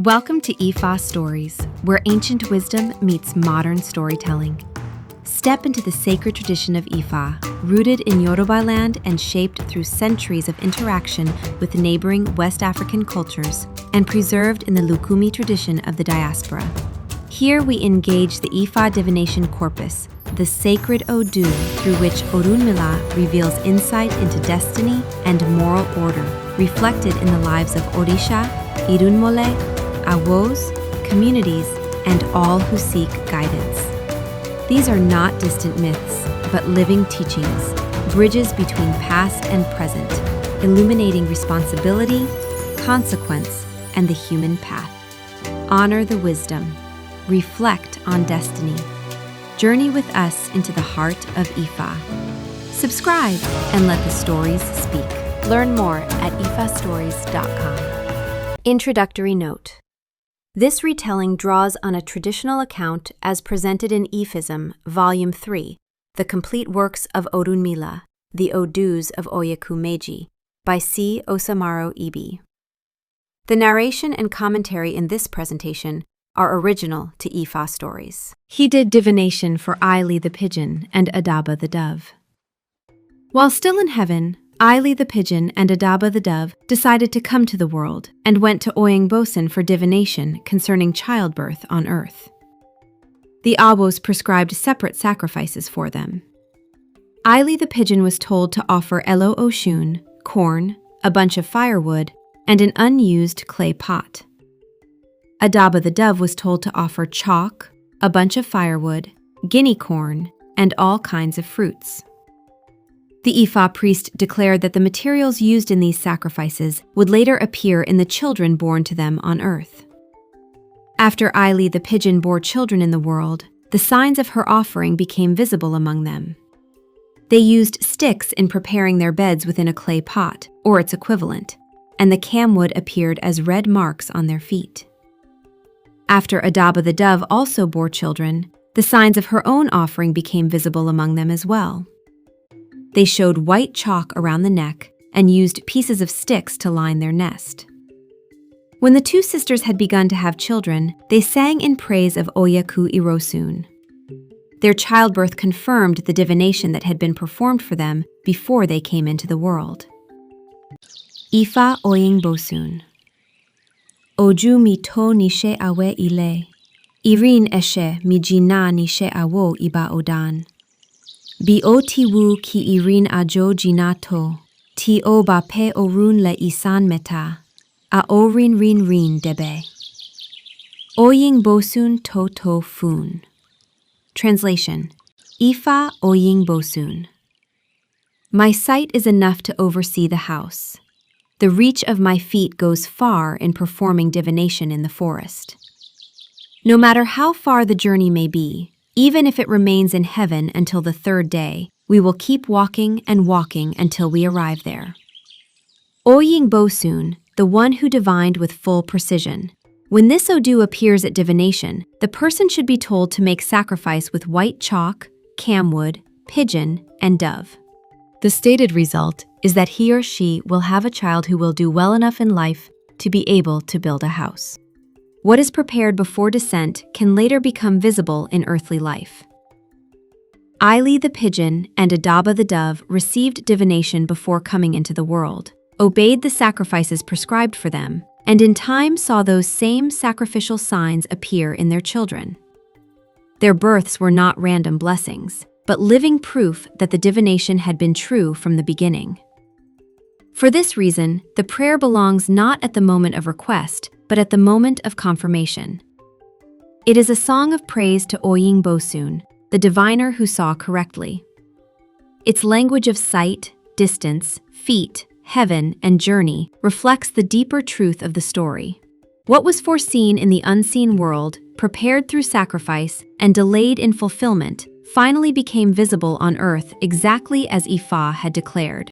Welcome to Ifa Stories, where ancient wisdom meets modern storytelling. Step into the sacred tradition of Ifa, rooted in Yoruba land and shaped through centuries of interaction with neighboring West African cultures, and preserved in the Lukumi tradition of the diaspora. Here we engage the Ifa divination corpus, the sacred Odu through which Orúnmìlà reveals insight into destiny and moral order, reflected in the lives of Orisha, Irunmole, Awos, communities, and all who seek guidance. These are not distant myths, but living teachings, bridges between past and present, illuminating responsibility, consequence, and the human path. Honor the wisdom. Reflect on destiny. Journey with us into the heart of Ifa. Subscribe and let the stories speak. Learn more at ifastories.com. Introductory note. This retelling draws on a traditional account as presented in Ifism, Volume 3, The Complete Works of Orúnmìlà, The Odus of Oyekun, by C. Osamaro Ibi. The narration and commentary in this presentation are original to Ifa Stories. He did divination for EYELE the pigeon and ADAABA the dove. While still in heaven, EYELE the pigeon and ADAABA the dove decided to come to the world and went to Oyekun for divination concerning childbirth on earth. The Awos prescribed separate sacrifices for them. EYELE the pigeon was told to offer Oshun, corn, a bunch of firewood, and an unused clay pot. ADAABA the dove was told to offer chalk, a bunch of firewood, guinea corn, and all kinds of fruits. The Ifa priest declared that the materials used in these sacrifices would later appear in the children born to them on earth. After EYELE the pigeon bore children in the world, the signs of her offering became visible among them. They used sticks in preparing their beds within a clay pot, or its equivalent, and the camwood appeared as red marks on their feet. After ADAABA the dove also bore children, the signs of her own offering became visible among them as well. They showed white chalk around the neck and used pieces of sticks to line their nest. When the two sisters had begun to have children, they sang in praise of Oyekun Irosun. Their childbirth confirmed the divination that had been performed for them before they came into the world. Ifa Odu. Oju mi to nishe awe ile. Irin eshe mi jina nishe awo iba odan. Bi o tiwu ki irin ajo jinato. Ti o ba pe orun le isan meta. A orin rin debe. Oyekun to fun. Translation. Ifa Oyekun. My sight is enough to oversee the house. The reach of my feet goes far in performing divination in the forest. No matter how far the journey may be, even if it remains in heaven until the third day, we will keep walking and walking until we arrive there. Oyekun, the one who divined with full precision. When this Odu appears at divination, the person should be told to make sacrifice with white chalk, camwood, pigeon, and dove. The stated result is that he or she will have a child who will do well enough in life to be able to build a house. What is prepared before descent can later become visible in earthly life. EYELE the pigeon and ADAABA the dove received divination before coming into the world, obeyed the sacrifices prescribed for them, and in time saw those same sacrificial signs appear in their children. Their births were not random blessings, but living proof that the divination had been true from the beginning. For this reason, the prayer belongs not at the moment of request, but at the moment of confirmation. It is a song of praise to Oyekun, the diviner who saw correctly. Its language of sight, distance, feet, heaven, and journey reflects the deeper truth of the story. What was foreseen in the unseen world, prepared through sacrifice, and delayed in fulfillment, finally became visible on earth exactly as Ifa had declared.